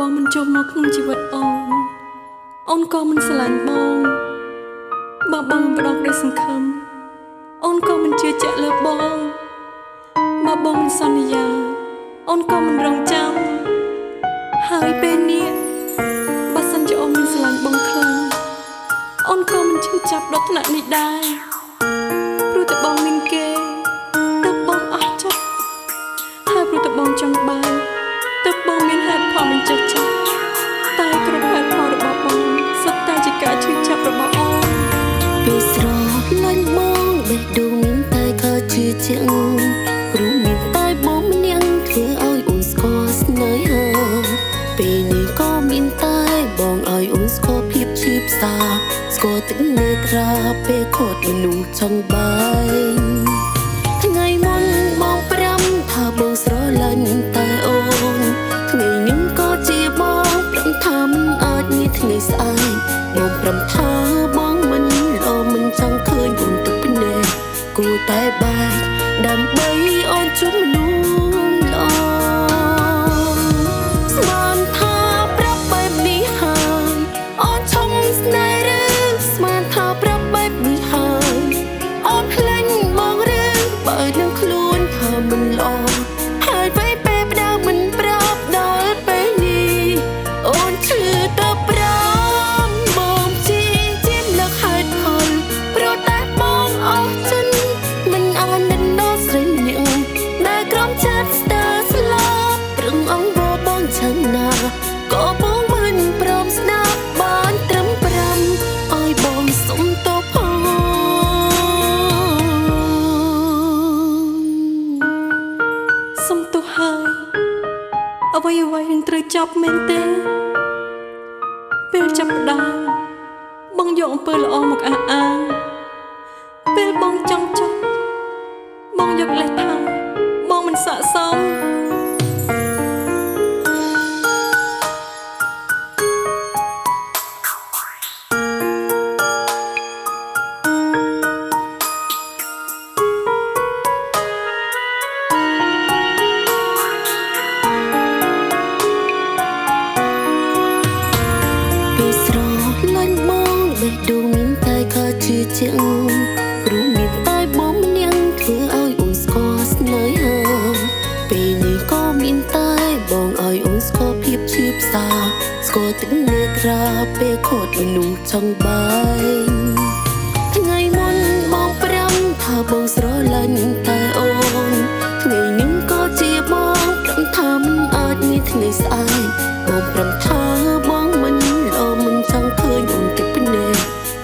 បងមិនចូលមកក្នុងជីវិតអូនក៏មិនស្រឡាញ់បងបើបងមិនផ្ដោតដោយសង្ឃឹមអូនក៏មិនជឿជាក់លើបងបើបងមិនសន្យាអូនក៏មិនរងចាំហើយពេលនេះបើសិនជាអូនមិនស្រឡាញ់បងខ្លាំងអូនក៏មិនជឿចាប់ដល់ថ្នាក់នេះដែរព្រោះតែបងមានគេទើបបងអស់ចិត្តហើយព្រោះតែបងចង់បើទើបបងមានហេតុផលមិនចេះចិត្តតែគ្រប់ហេតុផលរបស់បងសុទ្ធតែជាការឈឺចាប់របស់អូនពេលស្រឡាញ់បងបេះដូងមានតែខកជឿជាក់ព្រោះមានតែបងម្នាក់ធ្វើឲ្យអូនស្គាល់ស្នេហាពេលនេះក៏មានតែបងឲ្យអូនស្គាល់ភាពឈឺផ្សាស្គាល់ទឹកនេត្រាពេលខត់មនុស្សចង់បាយថ្ងៃមុនបងប្រាំថាបងស្រឡាញ់តែអូនថ្ងៃនេះក៏ជាបងប្រាំថាមិនអាចមានថ្ងៃស្អែកបងប្រាំថាបងមិនល្អមិនចង់ឃើញអូនទឹកភ្នែកគួរតែបែកដើម្បីអូនជួបមនុស្សល្អស្មានថាប្រាប់បែបនេះហើយអូនឈុំស្នេហ៍ឬស្មានថាប្រាប់បែបនេះហើយអូនខ្លាញ់បងឬបើនឹងខ្លួនថាមិនល្អហើយពេលផ្ដាំមិនប្រាប់ដល់ពេលនេះអូនឈឺទៅប្រាំបងជីជាមនឹកហេតុផលព្រោះតែបងអស់ចិនមិនអាននឹងដល់ស្រីម្នាក់ដែលក្រំចិត្តស្ទើរស្លាប់ព្រឹងអង្វរបងចឹងណាក៏បងមិនព្រមស្ដាប់បានត្រឹមប្រាំឲ្យបងសុំទោសផងសុំទោសហើយអ្វីនឹងត្រូវចប់មែនទេពេលចាប់ផ្ដើមបងយកអំពើល្អមកអះអាងពេលបងចង់ចប់បងយកលេសថាបងមិនស័ក្តិសមពេលស្រឡាញ់បងបេះដូងមានតែខកជឿជាក់ព្រោះមានតែបងម្នាក់ធ្វើឲ្យអូនស្គាល់ស្នេហាពេលនេះក៏មានតែបងឲ្យអូនស្គាល់ភាពឈឺផ្សាស្គាល់ទឹកនេត្រាពេលខត់មនុស្សចង់បាយថ្ងៃមុនបងប្រាំថាបងស្រឡាញ់តែអូនថ្ងៃនេះក៏ជាបងប្រាំថាមិនអាចមានថ្ងៃស្អែកបងប្រាំថាបងមិនល្អមិនចង់ឃើញអូនទឹកភ្នែក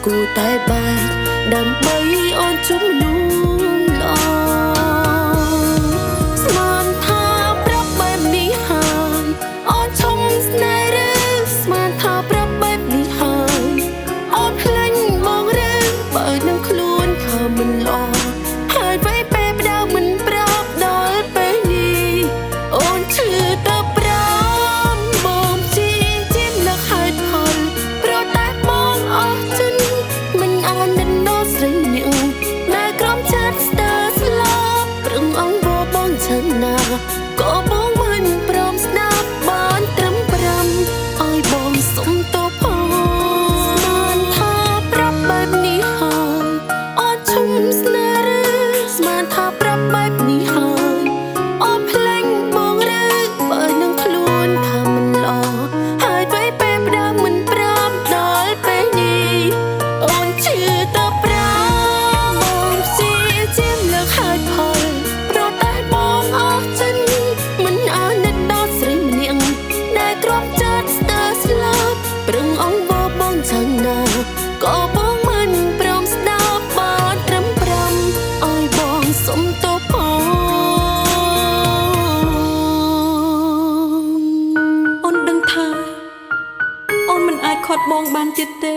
គួរតែបែកដើម្បីអូនជួបមនុស្សល្អស្មានថាប្រាប់បែបនេះហើយអូនឈុំស្នេហ៍ឬស្មានថាប្រាប់បែបនេះហើយអូនខ្លាញ់បងឬបើនឹងខ្លួនថាមិនល្អហើយពេលផ្ដាំមិនប្រាប់ដល់ពេលនេះអូនឈឺទៅប្រាំបងជីជាមនឹកហេតុផលព្រោះតែបងអស់ចិនមិនអាននឹងដល់ស្រីម្នាក់ដែលក្រំចិត្តស្ទើរស្លាប់ព្រឹងអង្វរបងចឹងណាក៏បងមិនព្រមស្ដាប់បានត្រឹមប្រាំឲ្យបងសុំទោសផងស្មានថាប្រាប់បែបនេះហើយអូនឈុំស្នេហ៍ឬស្មានថាប្រាប់បែបនេះហើយអូនខ្លាញ់បងឬបើនឹងខ្លួនថាមិនល្អហើយពេលផ្ដាំមិនប្រាប់ដល់ពេលនេះអូនឈឺទៅប្រាំបងជាមលើកហេតុផលព្រោះតែបងអស់ចិនមិនអាណិតដល់ស្រីម្នាក់ដែលទ្រាំចិត្តស្ទើរស្លាប់ព្រឹងអង្វរបងចឹងណាក៏បងមិនព្រមស្ដាប់បានត្រឹមប្រាំឲ្យបងសុំទោសផងអូនដឹងថាអូនមិនអាចខាត់បងបានទៀតទេ